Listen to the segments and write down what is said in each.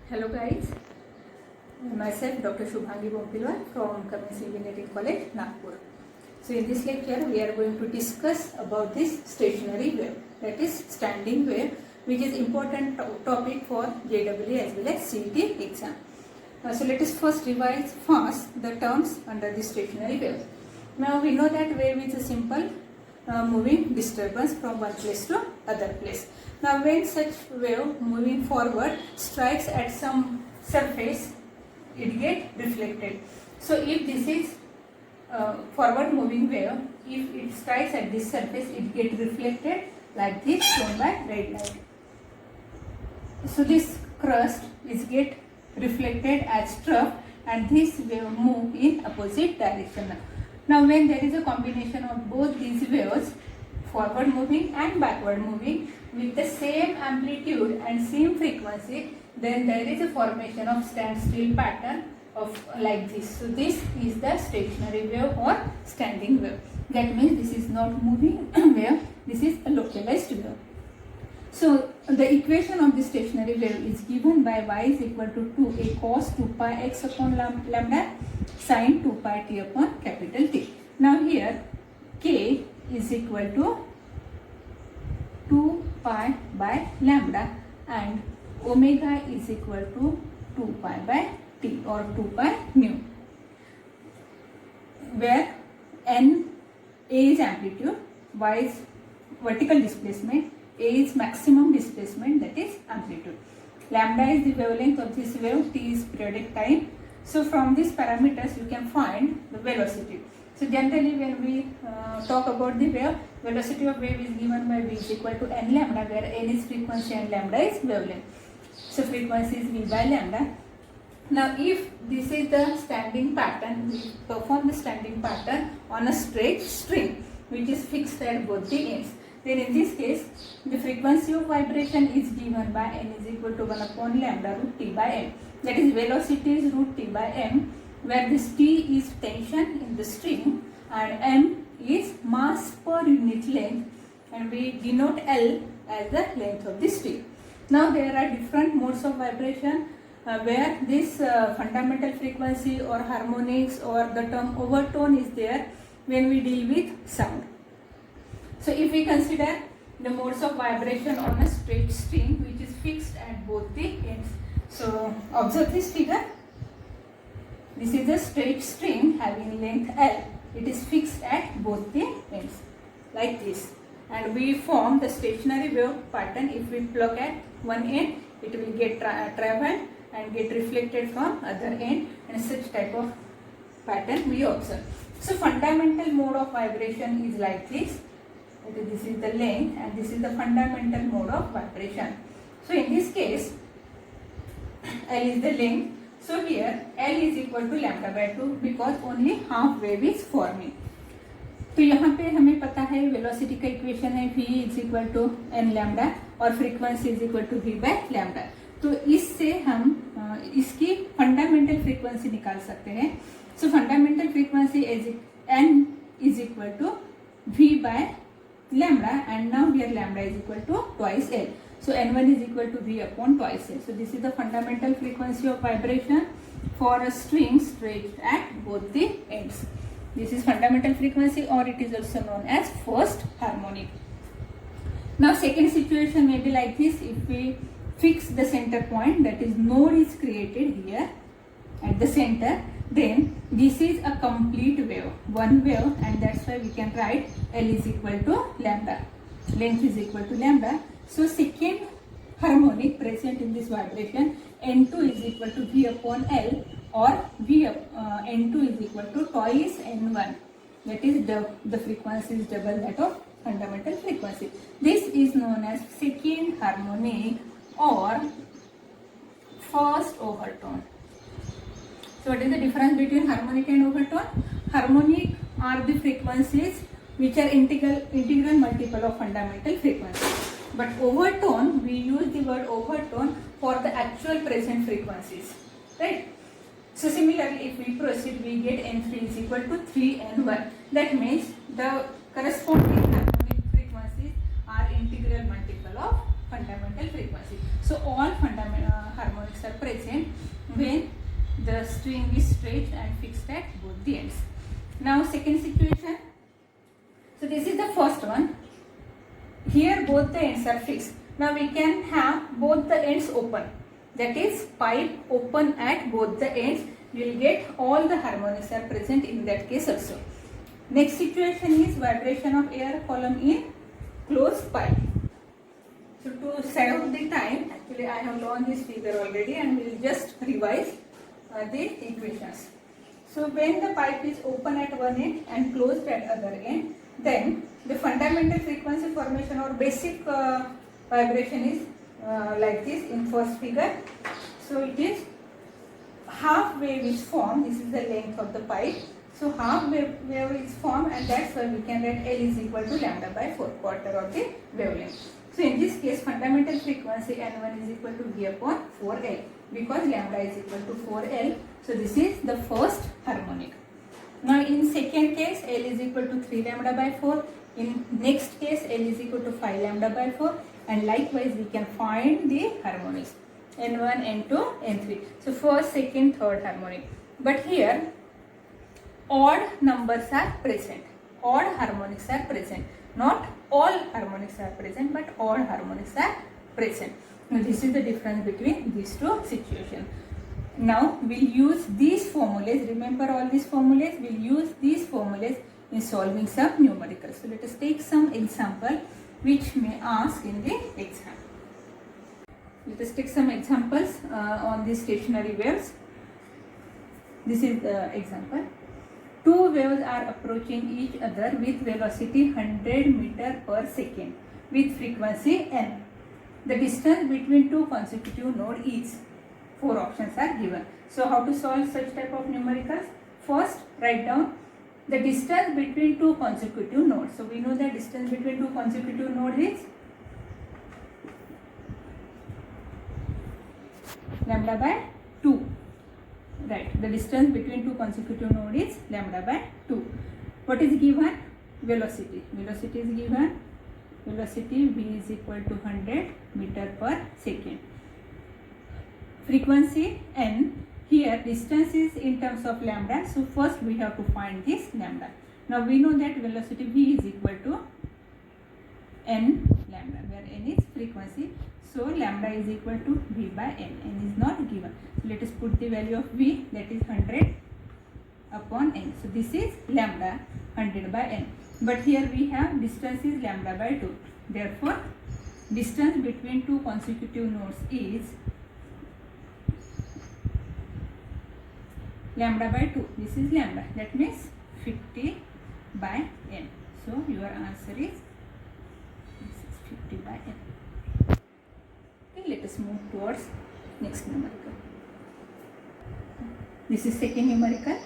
Hello guys, myself Dr. Shubhangi Bompilwar from Cummins Engineering College, Nagpur. So in this lecture we are going to discuss about this stationary wave, that is standing wave, which is important topic for JEE as well as CET exam. So let us first revise fast the terms under the stationary wave. Now we know that wave is a simple moving disturbance from one place to other place. Now when such wave moving forward strikes at some surface, it get reflected. So if this is forward moving wave, if it strikes at this surface, it get reflected like this, shown by red light. So this crust is get reflected as trough, and this wave move in opposite direction. Now when there is a combination of both these waves, forward moving and backward moving, with the same amplitude and same frequency, then there is a formation of standstill pattern of like this. So this is the stationary wave or standing wave. That means this is not moving wave, this is a localized wave. So the equation of the stationary wave is given by y is equal to 2a cos 2 pi x upon lambda sin 2 pi t upon capital T. Now here k is equal to 2 pi by lambda and omega is equal to 2 pi by t or 2 pi mu, where n a is amplitude, y is vertical displacement, a is maximum displacement, that is amplitude. Lambda is the wavelength of this wave, t is periodic time. So from these parameters you can find the velocity. So generally when we talk about the wave, velocity of wave is given by v is equal to n lambda, where n is frequency and lambda is wavelength. So frequency is v by lambda. Now if this is the standing pattern, we perform the standing pattern on a straight string which is fixed at both the ends. Then in this case, the frequency of vibration is given by n is equal to 1 upon lambda root t by m. That is velocity is root t by m, where this t is tension in the string and m is mass per unit length, and we denote L as the length of the string. Now there are different modes of vibration where this fundamental frequency or harmonics or the term overtone is there when we deal with sound. So if we consider the modes of vibration on a straight string which is fixed at both the ends. So observe this figure. This is a straight string having length L. It is fixed at both the ends like this. And we form the stationary wave pattern. If we pluck at one end, it will get travel and get reflected from other end, and such type of pattern we observe. So fundamental mode of vibration is like this. This is the length and this is the fundamental mode of vibration. So in this case, L is the length. So here L is equal to lambda by 2 because only half wave is forming. तो यहाँ पे हमें पता है velocity का equation है v is equal to n lambda और frequency is equal to v by lambda. तो इससे हम इसकी फंडामेंटल फ्रीक्वेंसी निकाल सकते हैं. So fundamental frequency n is equal to v by lambda, and now here lambda is equal to twice L. So n1 is equal to v upon twice L. So this is the fundamental frequency of vibration for a string stretched at both the ends. This is fundamental frequency, or it is also known as first harmonic. Now second situation may be like this. If we fix the center point, that is node is created here at the center, then this is a complete wave, one wave, and that's why we can write L is equal to lambda, length is equal to lambda. So second harmonic present in this vibration, N2 is equal to V upon L, or N2 is equal to twice N1, that is the frequency is double that of fundamental frequency. This is known as second harmonic or first overtone. So what is the difference between harmonic and overtone? Harmonic are the frequencies which are integral multiple of fundamental frequency. But overtone, we use the word overtone for the actual present frequencies, right? So similarly, if we proceed, we get N3 is equal to 3N1. That means the corresponding harmonic frequencies are integral multiple of fundamental frequency. So all harmonics are present when the string is straight and fixed at both the ends. Now second situation. So this is the first one. Here both the ends are fixed. Now we can have both the ends open. That is pipe open at both the ends. You will get all the harmonics are present in that case also. Next situation is vibration of air column in closed pipe. So to save the time, actually I have drawn this figure already and we will just revise the equations. So when the pipe is open at one end and closed at other end, then the fundamental frequency formation or basic vibration is like this in first figure. So it is half wave is formed. This is the length of the pipe. So half wave is formed, and that's why we can write L is equal to lambda by 4, quarter of the wavelength. So in this case, fundamental frequency N1 is equal to V upon 4L, because lambda is equal to 4L. So this is the first harmonic. Now in second case, L is equal to 3 lambda by 4. In next case, L is equal to 5 lambda by 4. And likewise, we can find the harmonics N1, N2, N3. So first, second, third harmonic. But here, odd numbers are present. Odd harmonics are present. Not all harmonics are present, but odd harmonics are present. Now this is the difference between these two situations. Now we'll use these formulas. Remember all these formulas? We'll use these formulas in solving some numericals. So let us take some example which may ask in the exam. Let us take some examples on these stationary waves. This is the example. Two waves are approaching each other with velocity 100 meter per second with frequency n. The distance between two consecutive nodes is. 4 options are given. So how to solve such type of numericals? First, write down the distance between two consecutive nodes. So we know the distance between two consecutive nodes is lambda by 2. Right, the distance between two consecutive nodes is lambda by 2. What is given? Velocity. Velocity is given. Velocity V is equal to 100 meter per second. Frequency n. Here distance is in terms of lambda. So first we have to find this lambda. Now we know that velocity V is equal to n lambda, where n is frequency. So lambda is equal to V by n. N is not given. So let us put the value of V, that is 100 upon n. So this is lambda 100 by n. But here we have distance is lambda by 2. Therefore, distance between two consecutive nodes is lambda by 2. This is lambda. That means 50 by n. So your answer is this is 50 by n. Okay, let us move towards next numerical. This is second numerical.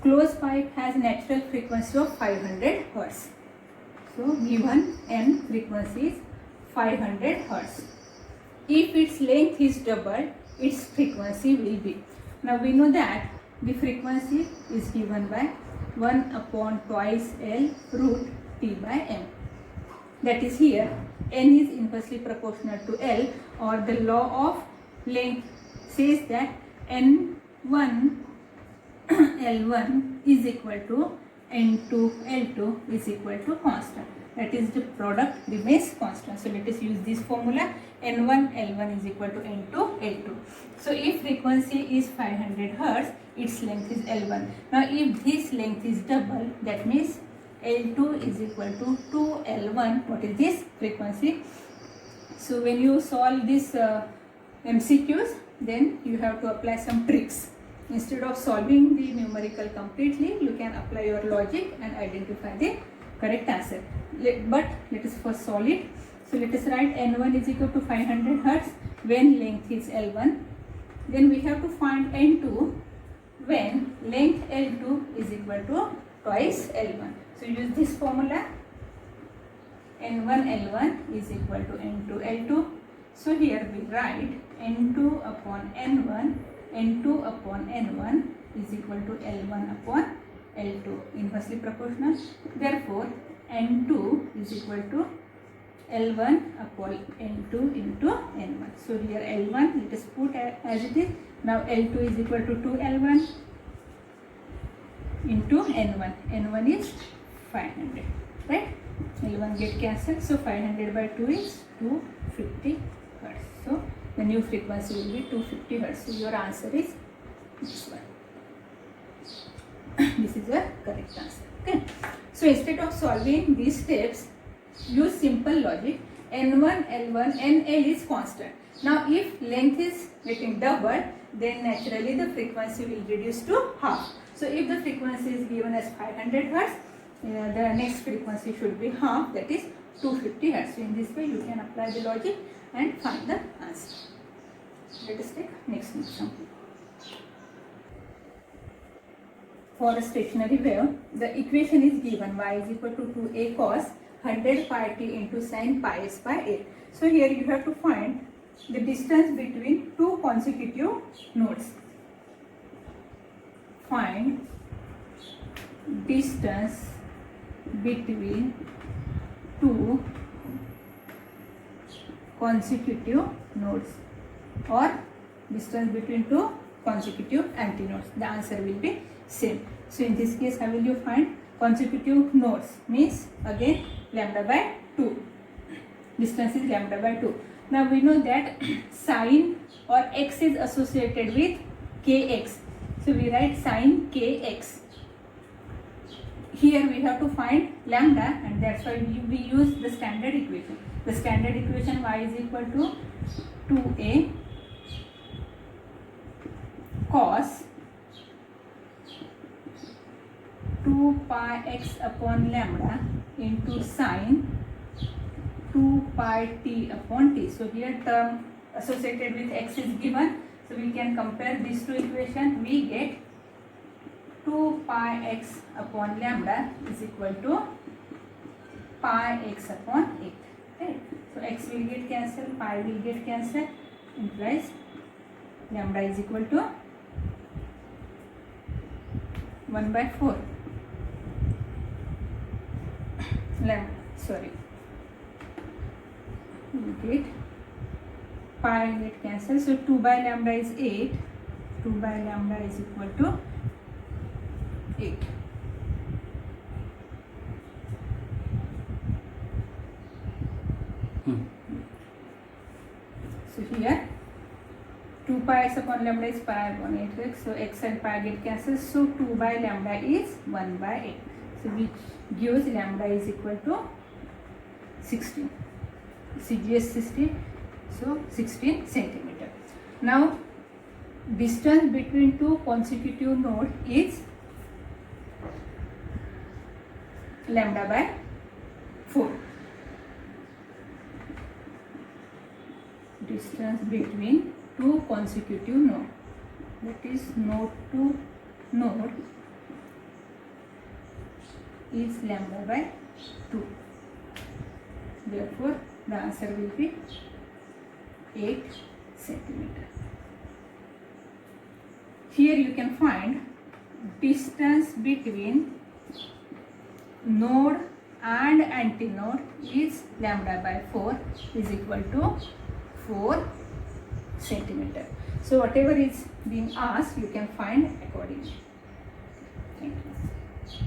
Closed pipe has natural frequency of 500 Hz. So given n frequency is 500 Hz. If its length is doubled, its frequency will be. Now we know that the frequency is given by 1 upon twice L root T by m. That is here n is inversely proportional to L, or the law of length says that n1 L1 is equal to n2 L2 is equal to constant. That is, the product remains constant. So let us use this formula. N1 L1 is equal to N2 L2. So if frequency is 500 Hz, its length is L1. Now if this length is double, that means L2 is equal to 2L1. What is this frequency? So when you solve this MCQs, then you have to apply some tricks. Instead of solving the numerical completely, you can apply your logic and identify the correct answer. But let us first solve it. So let us write N1 is equal to 500 Hz when length is L1. Then we have to find N2 when length L2 is equal to twice L1. So use this formula. N1 L1 is equal to N2 L2. So here we write N2 upon N1, N2 upon N1 is equal to L1 upon L2, inversely proportional. Therefore, N2 is equal to L1 upon N2 into N1. So here L1 let us put as it is. Now L2 is equal to 2L1 into N1. N1 is 500, right? L1 get cancelled, so 500 by 2 is 250 Hertz. So the new frequency will be 250 Hertz. So your answer is this one. This is your correct answer. Okay. So instead of solving these steps, use simple logic. N1, L1, NL is constant. Now if length is getting doubled, then naturally the frequency will reduce to half. So if the frequency is given as 500 Hertz, the next frequency should be half, that is 250 Hertz. So in this way you can apply the logic and find the answer. Let us take next example. For a stationary wave, the equation is given y is equal to 2a cos 100 pi t into sin pi s by 8. So here you have to find the distance between two consecutive nodes. Find distance between two consecutive nodes or distance between two consecutive antinodes. The answer will be same. So in this case, how will you find consecutive nodes? Means again lambda by 2. Distance is lambda by 2. Now we know that sin or x is associated with kx. So we write sin kx. Here we have to find lambda, and that's why we use the standard equation. The standard equation y is equal to 2a cos 2 pi x upon lambda into sin 2 pi t upon t. So here term associated with x is given. So we can compare these two equations. We get 2 pi x upon lambda is equal to pi x upon 8. Right? So x will get cancelled, pi will get cancelled, implies lambda is equal to 1 by 4. Lambda, sorry. We get pi will get cancelled. So 2 by lambda is 8. 2 by lambda is equal to 8. So here 2 pi x upon lambda is pi upon 8x. So x and pi get cancelled. So 2 by lambda is 1 by 8. So which gives lambda is equal to 16. CGS 16. So 16 centimeter. Now distance between two consecutive nodes is lambda by 4. Distance between two consecutive nodes, that is node to node, is lambda by 2. Therefore the answer will be 8 centimeter. Here you can find distance between node and antinode is lambda by 4 is equal to 4 centimeter. So whatever is being asked, you can find accordingly. Thank you.